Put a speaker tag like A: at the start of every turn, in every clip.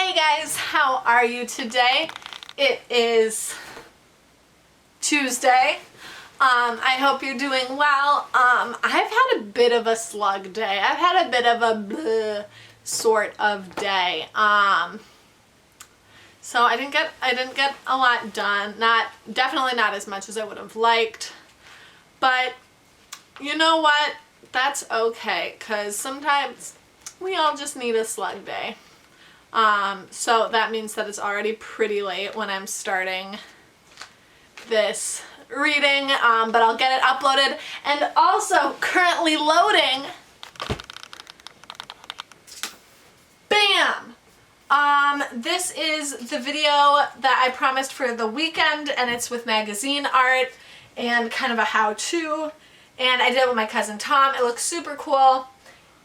A: Hey guys, how are you today? It is Tuesday. I hope you're doing well. I've had a bit of a slug day. I've had a bit of a bleh sort of day. So I didn't get a lot done. Definitely not as much as I would have liked. But you know what? That's okay, because sometimes we all just need a slug day. So that means that it's already pretty late when I'm starting this reading, but I'll get it uploaded. And also currently loading, bam! This is the video that I promised for the weekend, and it's with magazine art and kind of a how-to, and I did it with my cousin Tom. It looks super cool.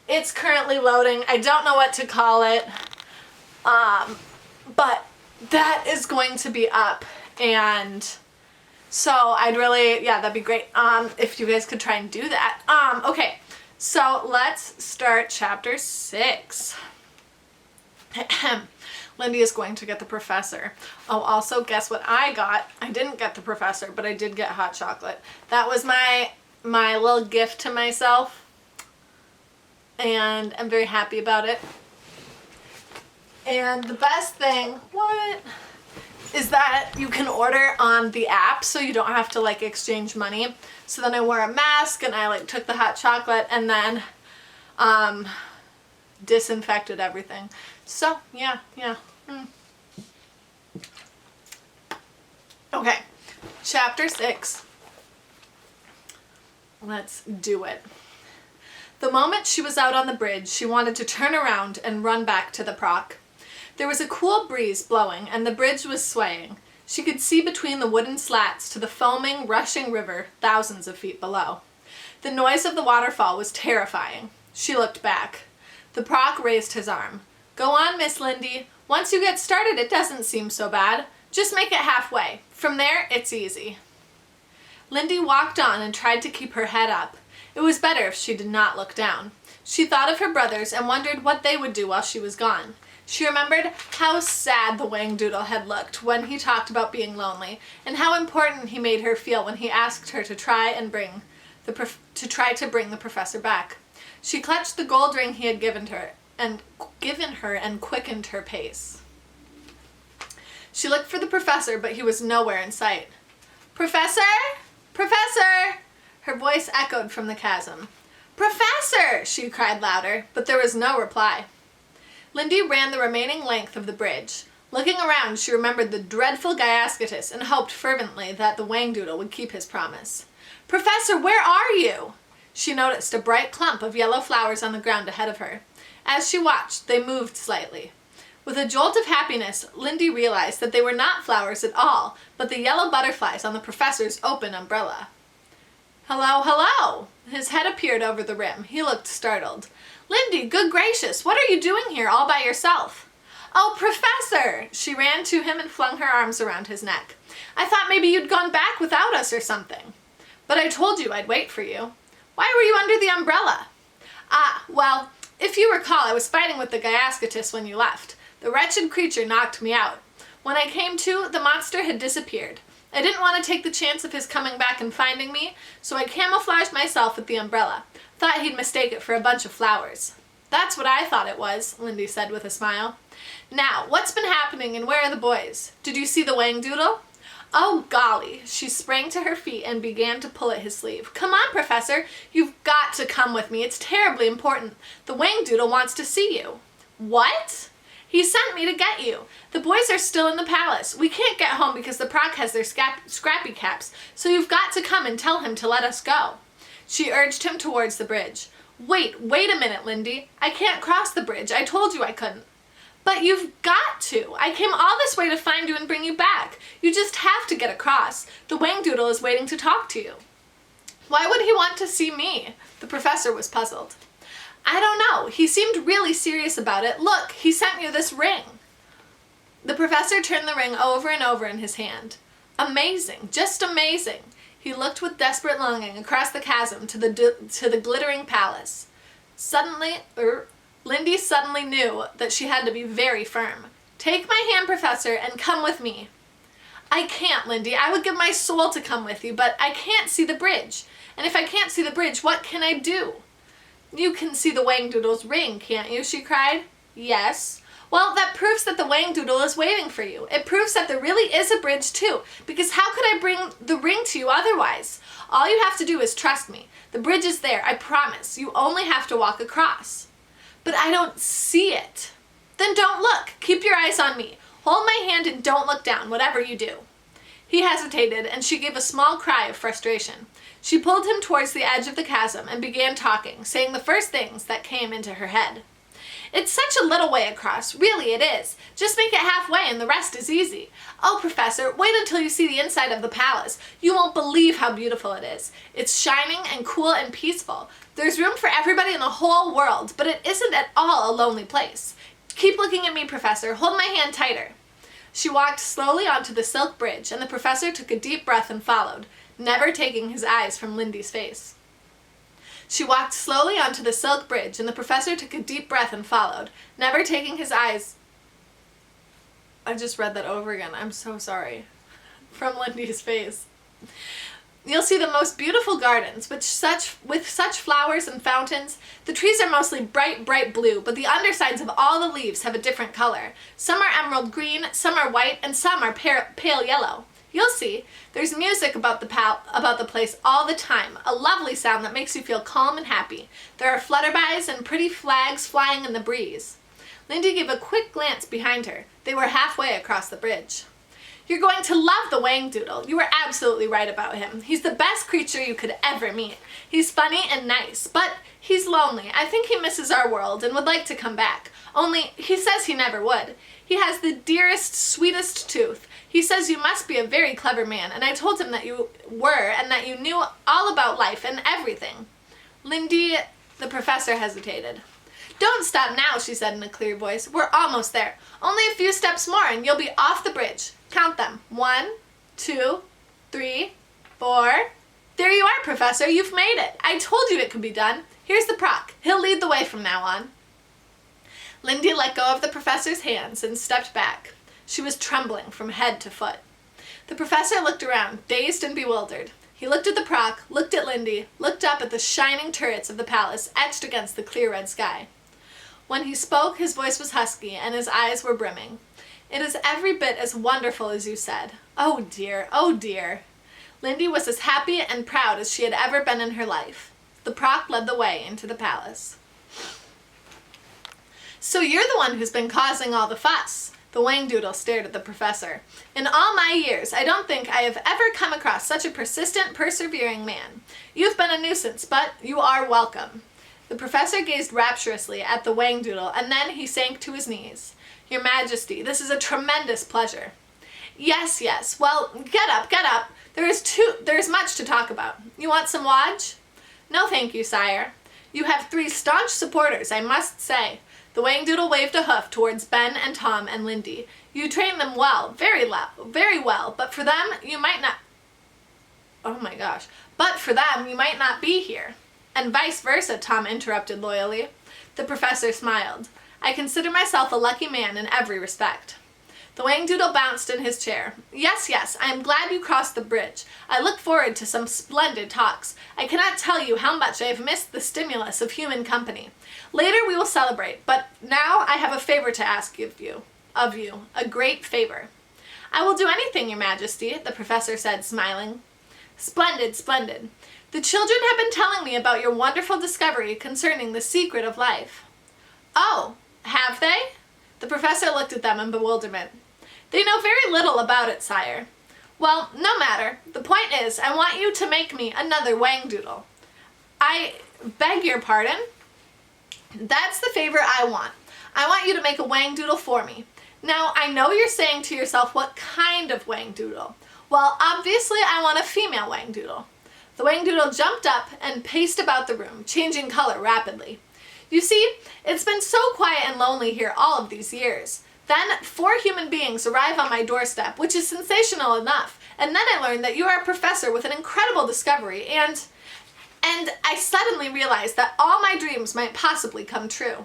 A: It's currently loading. I don't know what to call it. But that is going to be up, and so I'd really, yeah, that'd be great, if you guys could try and do that. Okay, so let's start chapter 6. Lindy is going to get the professor. Oh, also, guess what I got? I didn't get the professor, but I did get hot chocolate. That was my little gift to myself, and I'm very happy about it. And the best thing, is that you can order on the app, so you don't have to like exchange money. So then I wore a mask and I like took the hot chocolate and then disinfected everything. So yeah. Okay, chapter 6. Let's do it. The moment she was out on the bridge, she wanted to turn around and run back to the proc. There was a cool breeze blowing, and the bridge was swaying. She could see between the wooden slats to the foaming, rushing river thousands of feet below. The noise of the waterfall was terrifying. She looked back. The proc raised his arm. "Go on, Miss Lindy. Once you get started, it doesn't seem so bad. Just make it halfway. From there, it's easy." Lindy walked on and tried to keep her head up. It was better if she did not look down. She thought of her brothers and wondered what they would do while she was gone. She remembered how sad the Whangdoodle had looked when he talked about being lonely, and how important he made her feel when he asked her to try to bring the professor back. She clutched the gold ring he had given her and quickened her pace. She looked for the professor, but he was nowhere in sight. "Professor? Professor!" Her voice echoed from the chasm. "Professor!" she cried louder, but there was no reply. Lindy ran the remaining length of the bridge. Looking around, she remembered the dreadful Gaiascatus and hoped fervently that the Whangdoodle would keep his promise. "Professor, where are you?" She noticed a bright clump of yellow flowers on the ground ahead of her. As she watched, they moved slightly. With a jolt of happiness, Lindy realized that they were not flowers at all, but the yellow butterflies on the professor's open umbrella. "Hello, hello!" His head appeared over the rim. He looked startled. "Lindy, good gracious, what are you doing here all by yourself?" "Oh, Professor!" She ran to him and flung her arms around his neck. "I thought maybe you'd gone back without us or something." "But I told you I'd wait for you." "Why were you under the umbrella?" Well, if you recall, I was fighting with the Gaiascatus when you left. The wretched creature knocked me out. When I came to, the monster had disappeared. I didn't want to take the chance of his coming back and finding me, so I camouflaged myself with the umbrella. Thought he'd mistake it for a bunch of flowers." "That's what I thought it was," Lindy said with a smile. "Now, what's been happening and where are the boys? Did you see the Whangdoodle?" "Oh, golly." She sprang to her feet and began to pull at his sleeve. "Come on, Professor. You've got to come with me. It's terribly important. The Whangdoodle wants to see you." "What?" "He sent me to get you. The boys are still in the palace. We can't get home because the proc has their scrappy caps, so you've got to come and tell him to let us go." She urged him towards the bridge. Wait a minute, Lindy. I can't cross the bridge. I told you I couldn't." "But you've got to. I came all this way to find you and bring you back. You just have to get across. The Whangdoodle is waiting to talk to you." "Why would he want to see me?" The professor was puzzled. "I don't know. He seemed really serious about it. Look, he sent you this ring." The professor turned the ring over and over in his hand. "Amazing, just amazing." He looked with desperate longing across the chasm to the glittering palace. Lindy suddenly knew that she had to be very firm. Take my hand, Professor, and come with me. I can't, Lindy. I would give my soul to come with you, but I can't see the bridge. And if I can't see the bridge, what can I do? You can see the Whangdoodle's ring, can't you? She cried. Yes. Well, that proves that the Whangdoodle is waiting for you. It proves that there really is a bridge too, because how could I bring the ring to you otherwise? All you have to do is trust me. The bridge is there, I promise. You only have to walk across. But I don't see it. Then don't look. Keep your eyes on me. Hold my hand and don't look down, whatever you do. He hesitated, and she gave a small cry of frustration. She pulled him towards the edge of the chasm and began talking, saying the first things that came into her head. It's such a little way across. Really, it is. Just make it halfway and the rest is easy. Oh, Professor, wait until you see the inside of the palace. You won't believe how beautiful it is. It's shining and cool and peaceful. There's room for everybody in the whole world, but it isn't at all a lonely place. Keep looking at me, Professor. Hold my hand tighter. She walked slowly onto the silk bridge, and the professor took a deep breath and followed, never taking his eyes from Lindy's face. She walked slowly onto the silk bridge, and the professor took a deep breath and followed, never taking his eyes... I just read that over again. I'm so sorry. From Lindy's face. You'll see the most beautiful gardens, with such flowers and fountains. The trees are mostly bright, bright blue, but the undersides of all the leaves have a different color. Some are emerald green, some are white, and some are pale yellow. You'll see. There's music about the place all the time, a lovely sound that makes you feel calm and happy. There are flutterbys and pretty flags flying in the breeze. Lindy gave a quick glance behind her. They were halfway across the bridge. You're going to love the Whangdoodle. You were absolutely right about him. He's the best creature you could ever meet. He's funny and nice, but he's lonely. I think he misses our world and would like to come back. Only, he says he never would. He has the dearest, sweetest tooth. He says you must be a very clever man, and I told him that you were and that you knew all about life and everything. Lindy, the professor hesitated. Don't stop now, she said in a clear voice. We're almost there. Only a few steps more and you'll be off the bridge. Count them. 1, 2, 3, 4. There you are, Professor. You've made it. I told you it could be done. Here's the proc. He'll lead the way from now on. Lindy let go of the professor's hands and stepped back. She was trembling from head to foot. The professor looked around, dazed and bewildered. He looked at the proc, looked at Lindy, looked up at the shining turrets of the palace etched against the clear red sky. When he spoke, his voice was husky and his eyes were brimming. It is every bit as wonderful as you said. Oh dear, oh dear. Lindy was as happy and proud as she had ever been in her life. The proc led the way into the palace. So you're the one who's been causing all the fuss. The Whangdoodle stared at the professor. In all my years, I don't think I have ever come across such a persistent, persevering man. You've been a nuisance, but you are welcome. The professor gazed rapturously at the Whangdoodle, and then he sank to his knees. Your Majesty, this is a tremendous pleasure. Yes, yes. Well, get up, get up. There is much to talk about. You want some wodge? No, thank you, sire. You have 3 staunch supporters, I must say. The Whangdoodle waved a hoof towards Ben and Tom and Lindy. You train them well, very well, but for them, you might not... Oh my gosh. But for them, you might not be here. And vice versa, Tom interrupted loyally. The professor smiled. I consider myself a lucky man in every respect. The Whangdoodle bounced in his chair. Yes, yes, I am glad you crossed the bridge. I look forward to some splendid talks. I cannot tell you how much I have missed the stimulus of human company. Later we will celebrate, but now I have a favor to ask of you, a great favor. I will do anything, Your Majesty, the professor said, smiling. Splendid, splendid. The children have been telling me about your wonderful discovery concerning the secret of life. Oh, have they? The professor looked at them in bewilderment. They know very little about it, sire. Well, no matter. The point is, I want you to make me another Whangdoodle. I beg your pardon? That's the favor I want. I want you to make a Whangdoodle for me. Now, I know you're saying to yourself, what kind of Whangdoodle? Well, obviously I want a female Whangdoodle. The Whangdoodle jumped up and paced about the room, changing color rapidly. You see, it's been so quiet and lonely here all of these years. Then 4 human beings arrive on my doorstep, which is sensational enough, and then I learn that you are a professor with an incredible discovery, and I suddenly realized that all my dreams might possibly come true.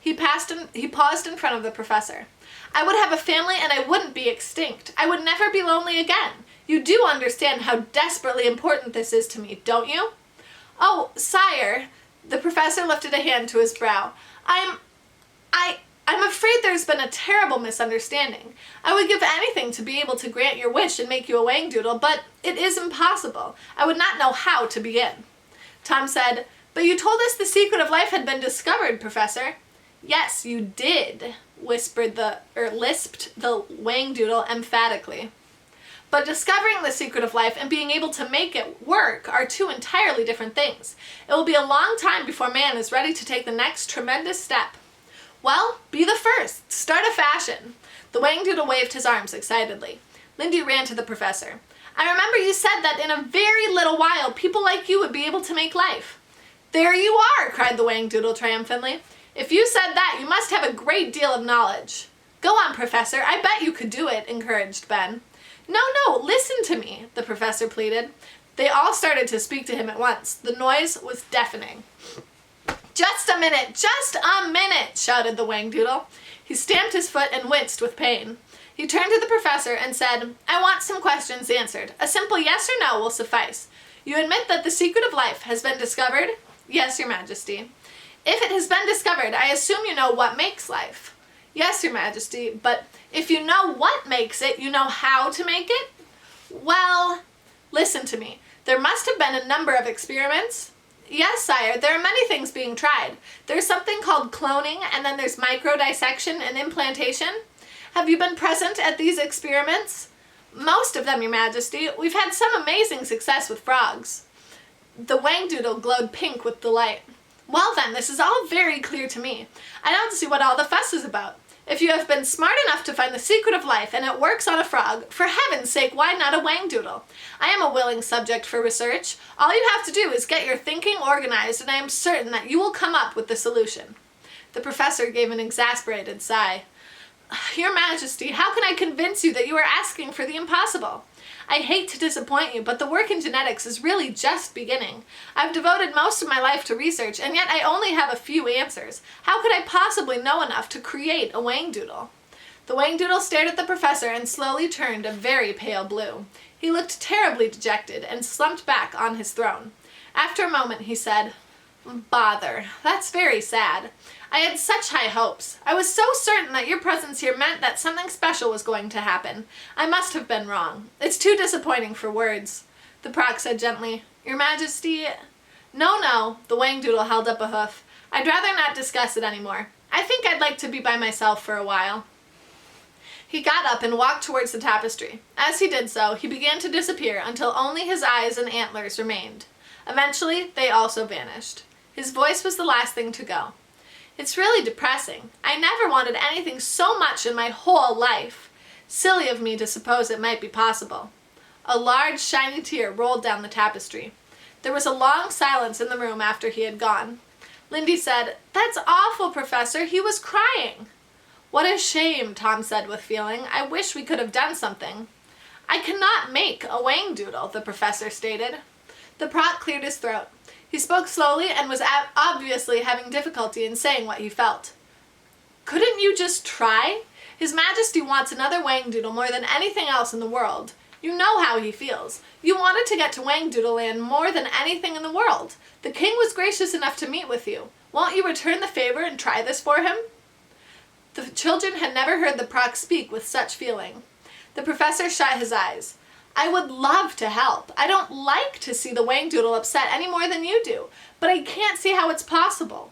A: He paused in front of the professor. I would have a family and I wouldn't be extinct. I would never be lonely again. You do understand how desperately important this is to me, don't you? Oh, sire, the professor lifted a hand to his brow. I'm afraid there's been a terrible misunderstanding. I would give anything to be able to grant your wish and make you a Whangdoodle, but it is impossible. I would not know how to begin. Tom said, but you told us the secret of life had been discovered, Professor. Yes, you did, lisped the Whangdoodle emphatically. But discovering the secret of life and being able to make it work are two entirely different things. It will be a long time before man is ready to take the next tremendous step. Well, be the first. Start a fashion. The Whangdoodle waved his arms excitedly. Lindy ran to the professor. I remember you said that in a very little while people like you would be able to make life. There you are, cried the Whangdoodle triumphantly. If you said that, you must have a great deal of knowledge. Go on, Professor. I bet you could do it, encouraged Ben. No, listen to me, the professor pleaded. They all started to speak to him at once. The noise was deafening. Just a minute, shouted the Whangdoodle. He stamped his foot and winced with pain. He turned to the professor and said, I want some questions answered. A simple yes or no will suffice. You admit that the secret of life has been discovered? Yes, Your Majesty. If it has been discovered, I assume you know what makes life. Yes, Your Majesty, but if you know what makes it, you know how to make it? Well, listen to me. There must have been a number of experiments. Yes, sire, there are many things being tried. There's something called cloning, and then there's microdissection and implantation. Have you been present at these experiments? Most of them, Your Majesty. We've had some amazing success with frogs. The Whangdoodle glowed pink with delight. Well then, this is all very clear to me. I don't see what all the fuss is about. If you have been smart enough to find the secret of life and it works on a frog, for heaven's sake, why not a Whangdoodle? I am a willing subject for research. All you have to do is get your thinking organized, and I am certain that you will come up with the solution. The professor gave an exasperated sigh. Your Majesty, how can I convince you that you are asking for the impossible? I hate to disappoint you, but the work in genetics is really just beginning. I've devoted most of my life to research, and yet I only have a few answers. How could I possibly know enough to create a Whangdoodle? The Whangdoodle stared at the professor and slowly turned a very pale blue. He looked terribly dejected and slumped back on his throne. After a moment he said, Bother, that's very sad. I had such high hopes. I was so certain that your presence here meant that something special was going to happen. I must have been wrong. It's too disappointing for words. The Proc said gently, Your Majesty... No, the Whangdoodle held up a hoof. I'd rather not discuss it anymore. I think I'd like to be by myself for a while. He got up and walked towards the tapestry. As he did so, he began to disappear until only his eyes and antlers remained. Eventually, they also vanished. His voice was the last thing to go. It's really depressing. I never wanted anything so much in my whole life. Silly of me to suppose it might be possible. A large, shiny tear rolled down the tapestry. There was a long silence in the room after he had gone. Lindy said, That's awful, Professor. He was crying. What a shame, Tom said with feeling. I wish we could have done something. I cannot make a Whangdoodle, the professor stated. The Proc cleared his throat. He spoke slowly and was obviously having difficulty in saying what he felt. Couldn't you just try? His Majesty wants another Whangdoodle more than anything else in the world. You know how he feels. You wanted to get to Whangdoodle Land more than anything in the world. The king was gracious enough to meet with you. Won't you return the favor and try this for him? The children had never heard the Proc speak with such feeling. The professor shut his eyes. I would love to help. I don't like to see the Whangdoodle upset any more than you do, but I can't see how it's possible.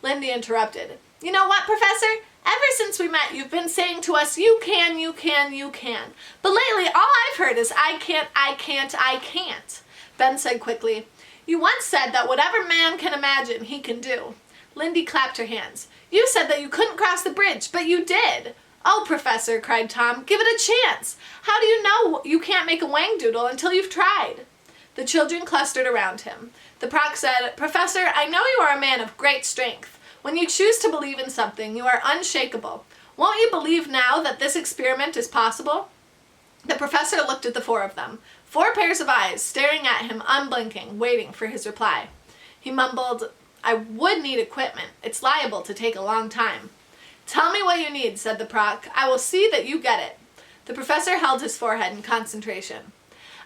A: Lindy interrupted. You know what, Professor? Ever since we met, you've been saying to us, you can. But lately, all I've heard is I can't. Ben said quickly, You once said that whatever man can imagine, he can do. Lindy clapped her hands. You said that you couldn't cross the bridge, but you did. Oh, Professor, cried Tom, give it a chance. How do you know you can't make a Whangdoodle until you've tried? The children clustered around him. The Proc said, Professor, I know you are a man of great strength. When you choose to believe in something, you are unshakable. Won't you believe now that this experiment is possible? The professor looked at the four of them, 4 pairs of eyes staring at him unblinking, waiting for his reply. He mumbled, I would need equipment. It's liable to take a long time. Tell me what you need, said the proc. I will see that you get it. The professor held his forehead in concentration.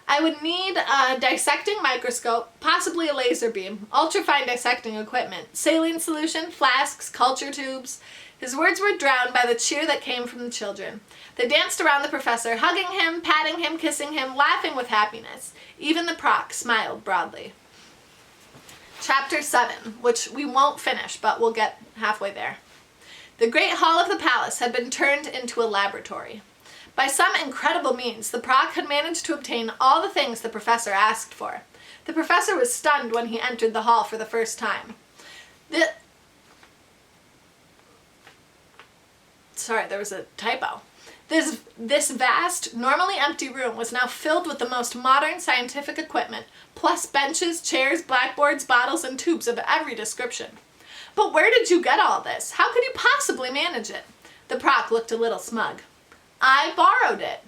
A: I would need a dissecting microscope, possibly a laser beam, ultrafine dissecting equipment, saline solution, flasks, culture tubes. His words were drowned by the cheer that came from the children. They danced around the professor, hugging him, patting him, kissing him, laughing with happiness. Even the proc smiled broadly. Chapter 7, which we won't finish, but we'll get halfway there. The great hall of the palace had been turned into a laboratory. By some incredible means, the proc had managed to obtain all the things the professor asked for. The professor was stunned when he entered the hall for the first time. Sorry, there was a typo. This vast, normally empty room was now filled with the most modern scientific equipment, plus benches, chairs, blackboards, bottles, and tubes of every description. But where did you get all this? How could you possibly manage it? The proc looked a little smug. I borrowed it.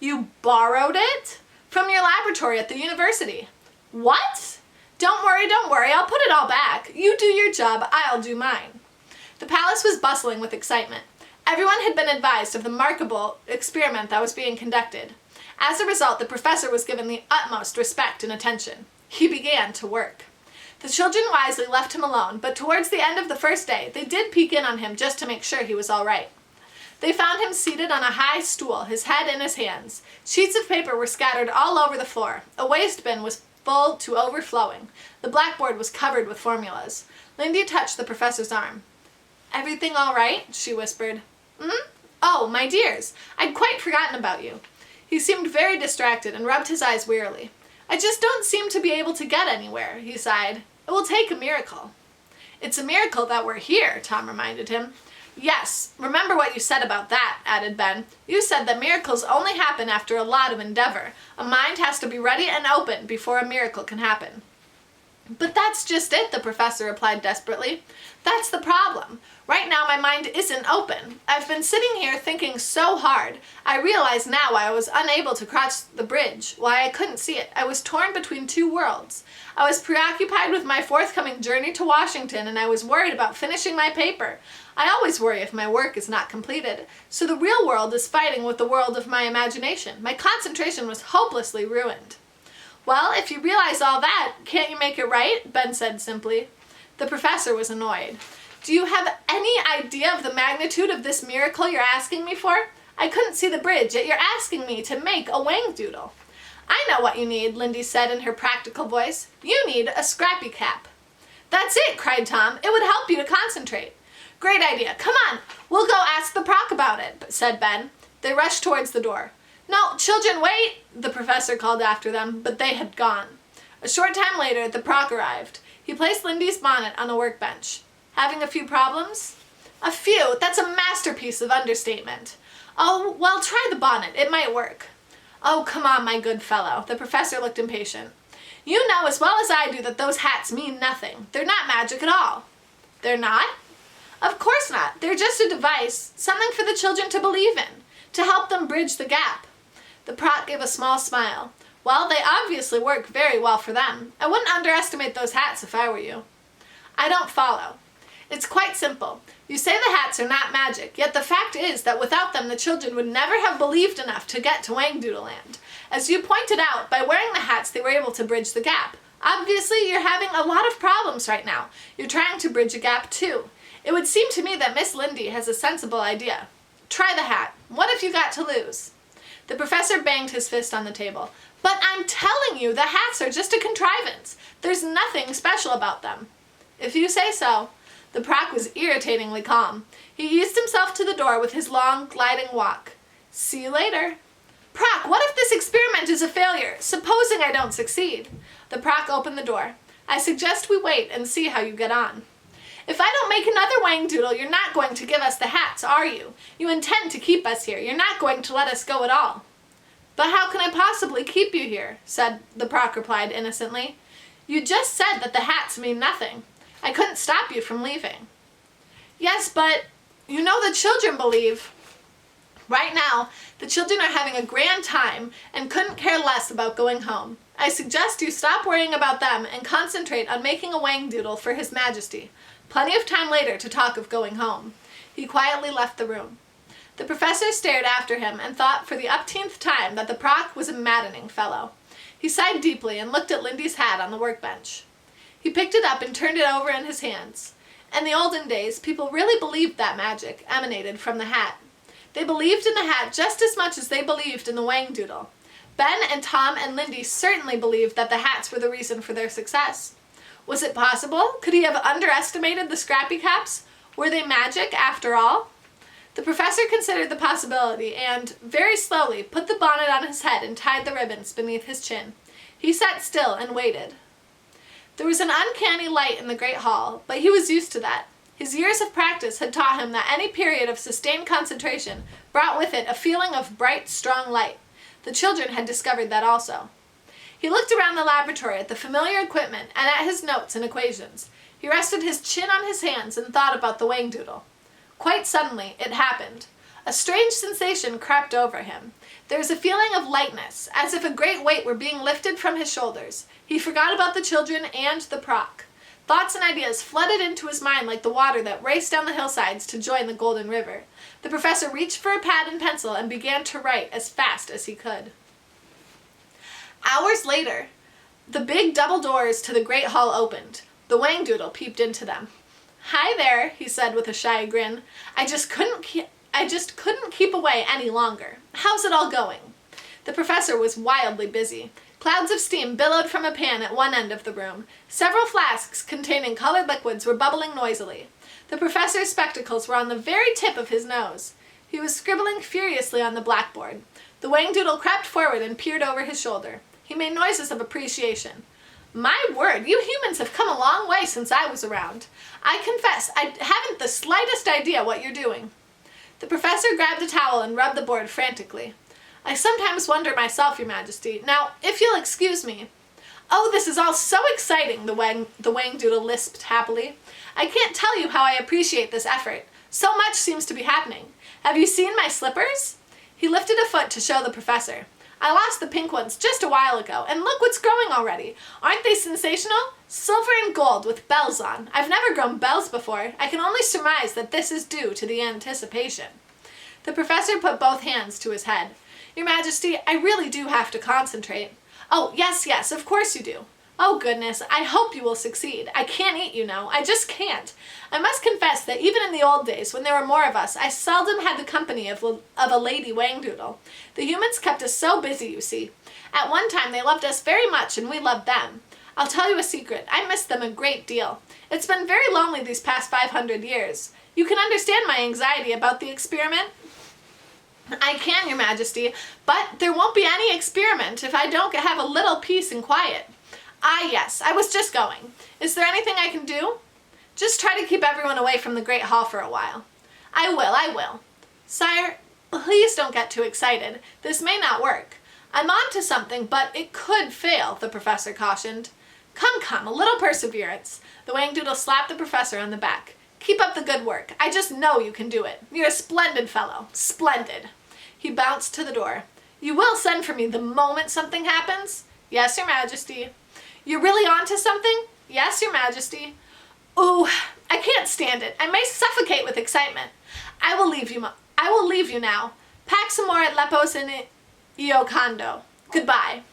A: You borrowed it? From your laboratory at the university. What? Don't worry, I'll put it all back. You do your job, I'll do mine. The palace was bustling with excitement. Everyone had been advised of the remarkable experiment that was being conducted. As a result, the professor was given the utmost respect and attention. He began to work. The children wisely left him alone, but towards the end of the first day, they did peek in on him just to make sure he was all right. They found him seated on a high stool, his head in his hands. Sheets of paper were scattered all over the floor. A waste bin was full to overflowing. The blackboard was covered with formulas. Lindy touched the professor's arm. Everything all right? She whispered. Oh, my dears, I'd quite forgotten about you. He seemed very distracted and rubbed his eyes wearily. I just don't seem to be able to get anywhere, he sighed. It will take a miracle. It's a miracle that we're here, Tom reminded him. Yes, remember what you said about that, added Ben. You said that miracles only happen after a lot of endeavor. A mind has to be ready and open before a miracle can happen. But that's just it, the professor replied desperately. That's the problem. Right now my mind isn't open. I've been sitting here thinking so hard. I realize now why I was unable to cross the bridge, why I couldn't see it. I was torn between two worlds. I was preoccupied with my forthcoming journey to Washington, and I was worried about finishing my paper. I always worry if my work is not completed. So the real world is fighting with the world of my imagination. My concentration was hopelessly ruined. Well, if you realize all that, can't you make it right? Ben said simply. The professor was annoyed. Do you have any idea of the magnitude of this miracle you're asking me for? I couldn't see the bridge, yet you're asking me to make a whangdoodle. I know what you need, Lindy said in her practical voice. You need a scrappy cap. That's it, cried Tom. It would help you to concentrate. Great idea. Come on, we'll go ask the proc about it, said Ben. They rushed towards the door. No, children, wait, the professor called after them, but they had gone. A short time later, the proc arrived. He placed Lindy's bonnet on a workbench. Having a few problems? A few? That's a masterpiece of understatement. Oh, well, try the bonnet. It might work. Oh, come on, my good fellow. The professor looked impatient. You know as well as I do that those hats mean nothing. They're not magic at all. They're not? Of course not. They're just a device, something for the children to believe in, to help them bridge the gap. The proc gave a small smile. Well, they obviously work very well for them. I wouldn't underestimate those hats if I were you. I don't follow. It's quite simple. You say the hats are not magic, yet the fact is that without them the children would never have believed enough to get to Whangdoodle Land. As you pointed out, by wearing the hats they were able to bridge the gap. Obviously you're having a lot of problems right now. You're trying to bridge a gap too. It would seem to me that Miss Lindy has a sensible idea. Try the hat. What have you got to lose? The professor banged his fist on the table. But I'm telling you, the hats are just a contrivance. There's nothing special about them. If you say so. The proc was irritatingly calm. He eased himself to the door with his long, gliding walk. See you later. Proc, what if this experiment is a failure? Supposing I don't succeed. The proc opened the door. I suggest we wait and see how you get on. If I don't make another whangdoodle, you're not going to give us the hats, are you? You intend to keep us here. You're not going to let us go at all. But how can I possibly keep you here? The proc replied innocently. You just said that the hats mean nothing. I couldn't stop you from leaving. Yes, but you know the children believe. Right now, the children are having a grand time and couldn't care less about going home. I suggest you stop worrying about them and concentrate on making a whangdoodle for His Majesty. Plenty of time later to talk of going home." He quietly left the room. The professor stared after him and thought for the upteenth time that the proc was a maddening fellow. He sighed deeply and looked at Lindy's hat on the workbench. He picked it up and turned it over in his hands. In the olden days, people really believed that magic emanated from the hat. They believed in the hat just as much as they believed in the whangdoodle. Ben and Tom and Lindy certainly believed that the hats were the reason for their success. Was it possible? Could he have underestimated the Scrappy Caps? Were they magic after all? The professor considered the possibility and, very slowly, put the bonnet on his head and tied the ribbons beneath his chin. He sat still and waited. There was an uncanny light in the great hall, but he was used to that. His years of practice had taught him that any period of sustained concentration brought with it a feeling of bright, strong light. The children had discovered that also. He looked around the laboratory at the familiar equipment and at his notes and equations. He rested his chin on his hands and thought about the whangdoodle. Quite suddenly, it happened. A strange sensation crept over him. There was a feeling of lightness, as if a great weight were being lifted from his shoulders. He forgot about the children and the proc. Thoughts and ideas flooded into his mind like the water that raced down the hillsides to join the Golden River. The professor reached for a pad and pencil and began to write as fast as he could. Hours later, the big double doors to the great hall opened. The whangdoodle peeped into them. "Hi there," he said with a shy grin. I just couldn't keep away any longer. How's it all going?" The professor was wildly busy. Clouds of steam billowed from a pan at one end of the room. Several flasks containing colored liquids were bubbling noisily. The professor's spectacles were on the very tip of his nose. He was scribbling furiously on the blackboard. The whangdoodle crept forward and peered over his shoulder. He made noises of appreciation. "My word, you humans have come a long way since I was around. I confess, I haven't the slightest idea what you're doing." The professor grabbed a towel and rubbed the board frantically. "I sometimes wonder myself, Your Majesty. Now, if you'll excuse me." "Oh, this is all so exciting," the whangdoodle lisped happily. "I can't tell you how I appreciate this effort. So much seems to be happening. Have you seen my slippers?" He lifted a foot to show the professor. "I lost the pink ones just a while ago, and look what's growing already. Aren't they sensational? Silver and gold with bells on. I've never grown bells before. I can only surmise that this is due to the anticipation." The professor put both hands to his head. "Your Majesty, I really do have to concentrate." "Oh, yes, of course you do." "Oh, goodness, I hope you will succeed. I can't eat, you know. I just can't. I must confess that even in the old days, when there were more of us, I seldom had the company of a lady whangdoodle. The humans kept us so busy, you see. At one time, they loved us very much, and we loved them. I'll tell you a secret. I miss them a great deal. It's been very lonely these past 500 years. You can understand my anxiety about the experiment?" "I can, Your Majesty, but there won't be any experiment if I don't have a little peace and quiet." "Ah, yes, I was just going. Is there anything I can do?" "Just try to keep everyone away from the Great Hall for a while." I will. "Sire, please don't get too excited. This may not work. I'm on to something, but it could fail," the professor cautioned. Come, a little perseverance." The whangdoodle slapped the professor on the back. "Keep up the good work. I just know you can do it. You're a splendid fellow. Splendid." He bounced to the door. "You will send for me the moment something happens?" "Yes, Your Majesty." "You're really on to something?" "Yes, Your Majesty." "Ooh, I can't stand it. I may suffocate with excitement. I will leave you now. Pax amore lepos in io condo. Goodbye."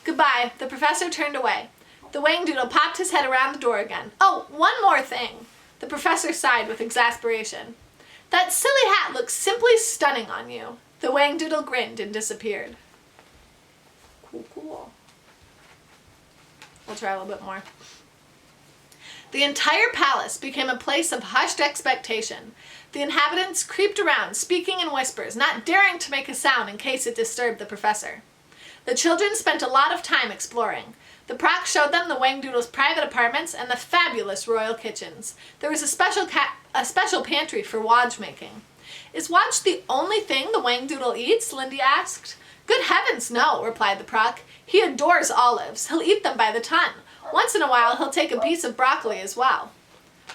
A: "Goodbye." The professor turned away. The whangdoodle popped his head around the door again. "Oh, one more thing." The professor sighed with exasperation. "That silly hat looks simply stunning on you." The whangdoodle grinned and disappeared. Cool. We'll try a little bit more. The entire palace became a place of hushed expectation. The inhabitants creeped around, speaking in whispers, not daring to make a sound in case it disturbed the professor. The children spent a lot of time exploring. The proc showed them the whangdoodle's private apartments and the fabulous royal kitchens. There was a special pantry for wodge making. "Is wodge the only thing the whangdoodle eats?" Lindy asked. "Good heavens, no," replied the proc. "He adores olives. He'll eat them by the ton. Once in a while he'll take a piece of broccoli as well."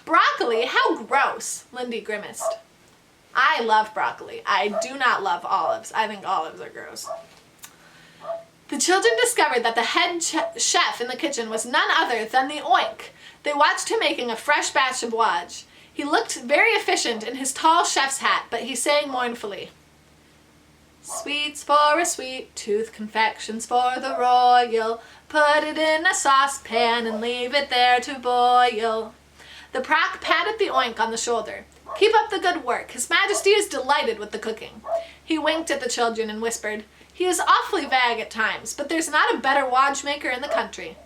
A: "Broccoli? How gross!" Lindy grimaced. I love broccoli. I do not love olives. I think olives are gross. The children discovered that the head chef in the kitchen was none other than the Oink. They watched him making a fresh batch of waj. He looked very efficient in his tall chef's hat, but he sang mournfully, "Sweets for a sweet tooth, confections for the royal. Put it in a saucepan and leave it there to boil." The Proc patted the Oink on the shoulder. "Keep up the good work. His Majesty is delighted with the cooking." He winked at the children and whispered, "He is awfully vague at times, but there's not a better waj maker in the country."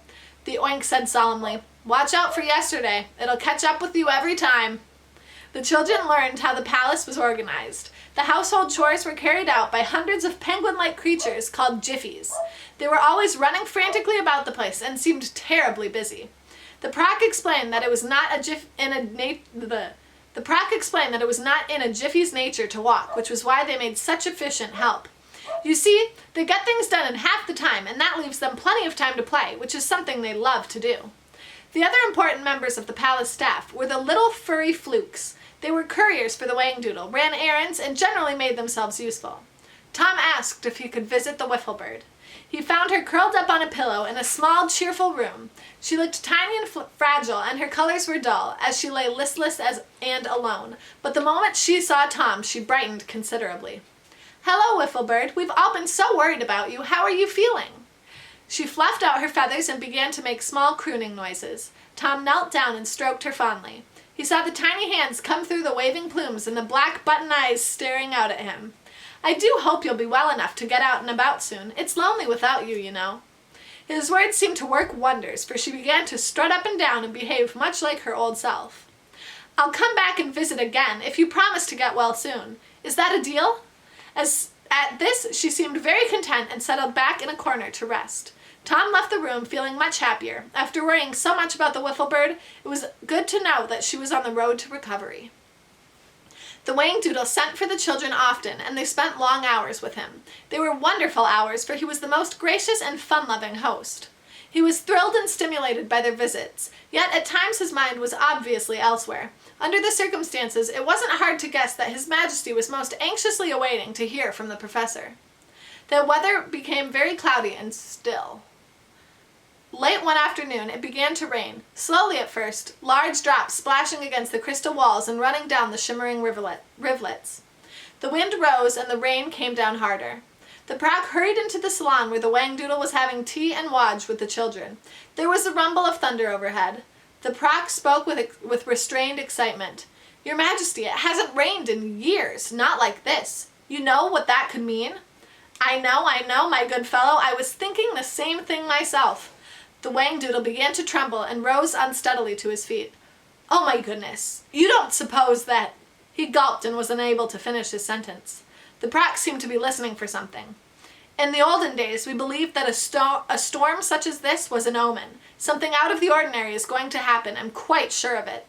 A: The Oink said solemnly, "Watch out for yesterday. It'll catch up with you every time." The children learned how the palace was organized. The household chores were carried out by hundreds of penguin-like creatures called jiffies. They were always running frantically about the place and seemed terribly busy. The Proc explained that it was not in a jiffy's nature to walk, which was why they made such efficient help. You see, they get things done in half the time, and that leaves them plenty of time to play, which is something they love to do. The other important members of the palace staff were the little furry flukes. They were couriers for the Whangdoodle, ran errands, and generally made themselves useful. Tom asked if he could visit the Whifflebird. He found her curled up on a pillow in a small, cheerful room. She looked tiny and fragile, and her colors were dull, as she lay listless and alone. But the moment she saw Tom, she brightened considerably. "Hello, Whifflebird. We've all been so worried about you. How are you feeling?" She fluffed out her feathers and began to make small crooning noises. Tom knelt down and stroked her fondly. He saw the tiny hands come through the waving plumes and the black button eyes staring out at him. "I do hope you'll be well enough to get out and about soon. It's lonely without you, you know." His words seemed to work wonders, for she began to strut up and down and behave much like her old self. "I'll come back and visit again if you promise to get well soon. Is that a deal?" At this, she seemed very content and settled back in a corner to rest. Tom left the room feeling much happier. After worrying so much about the Whifflebird, it was good to know that she was on the road to recovery. The Whangdoodle sent for the children often, and they spent long hours with him. They were wonderful hours, for he was the most gracious and fun-loving host. He was thrilled and stimulated by their visits, yet at times his mind was obviously elsewhere. Under the circumstances, it wasn't hard to guess that His Majesty was most anxiously awaiting to hear from the professor. The weather became very cloudy and still. Late one afternoon, it began to rain, slowly at first, large drops splashing against the crystal walls and running down the shimmering rivulets. The wind rose and the rain came down harder. The Proc hurried into the salon where the Whangdoodle was having tea and waj with the children. There was a rumble of thunder overhead. The Proc spoke with restrained excitement. "Your Majesty, it hasn't rained in years, not like this. You know what that could mean?" I know, my good fellow. I was thinking the same thing myself." The Whangdoodle began to tremble and rose unsteadily to his feet. "Oh my goodness, you don't suppose that—" He gulped and was unable to finish his sentence. The Proc seemed to be listening for something. "In the olden days, we believed that a storm such as this was an omen. Something out of the ordinary is going to happen, I'm quite sure of it."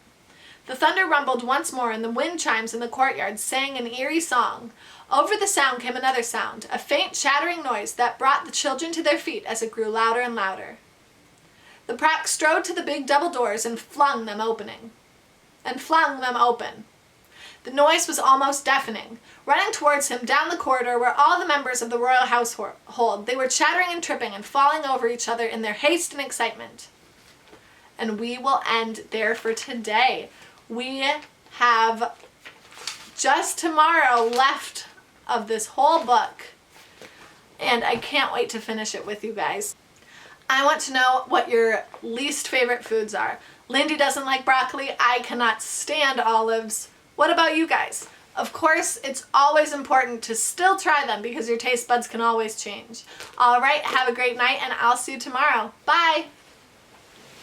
A: The thunder rumbled once more, and the wind chimes in the courtyard sang an eerie song. Over the sound came another sound, a faint chattering noise that brought the children to their feet as it grew louder and louder. The Proc strode to the big double doors and flung them open. The noise was almost deafening. Running towards him down the corridor were all the members of the royal household. They were chattering and tripping and falling over each other in their haste and excitement. And we will end there for today. We have just tomorrow left of this whole book, and I can't wait to finish it with you guys. I want to know what your least favorite foods are. Lindy doesn't like broccoli. I cannot stand olives. What about you guys? Of course, it's always important to still try them because your taste buds can always change. All right, have a great night, and I'll see you tomorrow. Bye!